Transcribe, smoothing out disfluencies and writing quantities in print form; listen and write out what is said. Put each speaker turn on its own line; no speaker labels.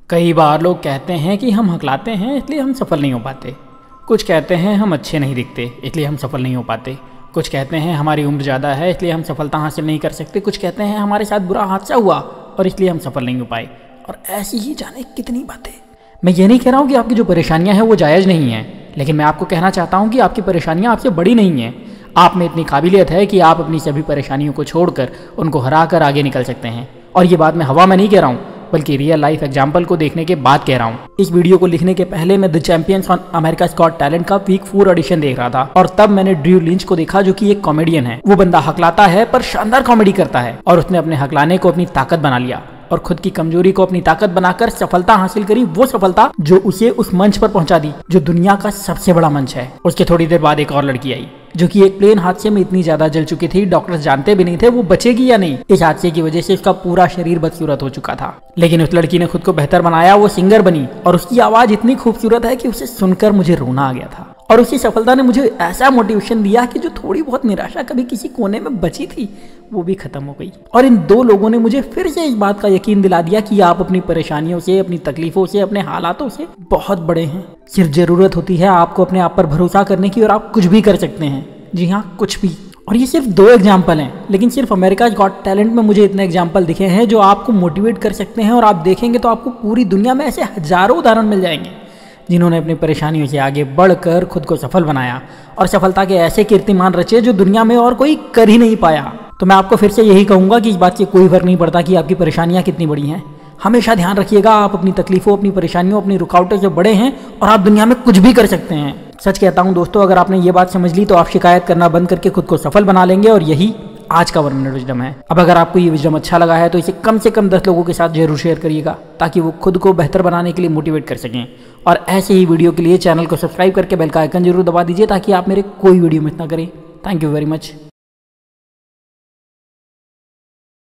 कई बार लोग कहते हैं कि हम हकलाते हैं इसलिए हम सफल नहीं हो पाते। कुछ कहते हैं हम अच्छे नहीं दिखते इसलिए हम सफल नहीं हो पाते। कुछ कहते हैं हमारी उम्र ज़्यादा है इसलिए हम सफलता हासिल नहीं कर सकते। कुछ कहते हैं हमारे साथ बुरा हादसा हुआ और इसलिए हम सफल नहीं हो पाए। और ऐसी ही जाने कितनी बातें। मैं ये नहीं कह रहा हूँ कि आपकी जो परेशानियाँ हैं वो जायज़ नहीं हैं, लेकिन मैं आपको कहना चाहता हूँ कि आपकी परेशानियाँ आपसे बड़ी नहीं हैं। आप में इतनी काबिलियत है कि आप अपनी सभी परेशानियों को छोड़कर उनको हरा कर आगे निकल सकते हैं। और ये बात मैं हवा में नहीं कह रहा हूँ, बल्कि रियल लाइफ एग्जाम्पल को देखने के बाद कह रहा हूँ। इस वीडियो को लिखने के पहले मैं the champions on America's got talent का वीक 4 ऑडिशन देख रहा था और तब मैंने ड्रू लिंच को देखा, जो कि एक कॉमेडियन है। वो बंदा हकलाता है पर शानदार कॉमेडी करता है और उसने अपने हकलाने को अपनी ताकत बना लिया और खुद की कमजोरी को अपनी ताकत बनाकर सफलता हासिल करी। वो सफलता जो उसे उस मंच पर पहुंचा दी जो दुनिया का सबसे बड़ा मंच है। उसके थोड़ी देर बाद एक और लड़की आई जो कि एक प्लेन हादसे में इतनी ज्यादा जल चुकी थी, डॉक्टर्स जानते भी नहीं थे वो बचेगी या नहीं। इस हादसे की वजह से उसका पूरा शरीर बदसूरत हो चुका था, लेकिन उस लड़की ने खुद को बेहतर बनाया। वो सिंगर बनी और उसकी आवाज इतनी खूबसूरत है कि उसे सुनकर मुझे रोना आ गया था। और उसी सफलता ने मुझे ऐसा मोटिवेशन दिया कि जो थोड़ी बहुत निराशा कभी किसी कोने में बची थी वो भी खत्म हो गई। और इन दो लोगों ने मुझे फिर से इस बात का यकीन दिला दिया कि आप अपनी परेशानियों से, अपनी तकलीफों से, अपने हालातों से बहुत बड़े हैं। सिर्फ जरूरत होती है आपको अपने आप पर भरोसा करने की और आप कुछ भी कर सकते हैं। जी हाँ, कुछ भी। और ये सिर्फ 2 एग्जाम्पल हैं, लेकिन सिर्फ अमेरिका's गॉट टैलेंट में मुझे इतने एग्जाम्पल दिखे हैं जो आपको मोटिवेट कर सकते हैं। और आप देखेंगे तो आपको पूरी दुनिया में ऐसे हजारों उदाहरण मिल जाएंगे जिन्होंने अपनी परेशानियों से आगे बढ़कर खुद को सफल बनाया और सफलता के ऐसे कीर्तिमान रचे जो दुनिया में और कोई कर ही नहीं पाया। तो मैं आपको फिर से यही कहूँगा कि इस बात से कोई फर्क नहीं पड़ता कि आपकी परेशानियाँ कितनी बड़ी हैं। हमेशा ध्यान रखिएगा, आप अपनी तकलीफों, अपनी परेशानियों, अपनी रुकावटों से बड़े हैं और आप दुनिया में कुछ भी कर सकते हैं। सच कहता हूँ दोस्तों, अगर आपने ये बात समझ ली तो आप शिकायत करना बंद करके खुद को सफल बना लेंगे। और यही आज का 1 मिनट विजडम है। अब अगर आपको ये विजडम अच्छा लगा है तो इसे कम से कम 10 लोगों के साथ जरूर शेयर करिएगा, ताकि वो खुद को बेहतर बनाने के लिए मोटिवेट कर सकें। और ऐसे ही वीडियो के लिए चैनल को सब्सक्राइब करके बेल का आइकन जरूर दबा दीजिए, ताकि आप मेरे कोई वीडियो मिस ना करें। Thank you very much.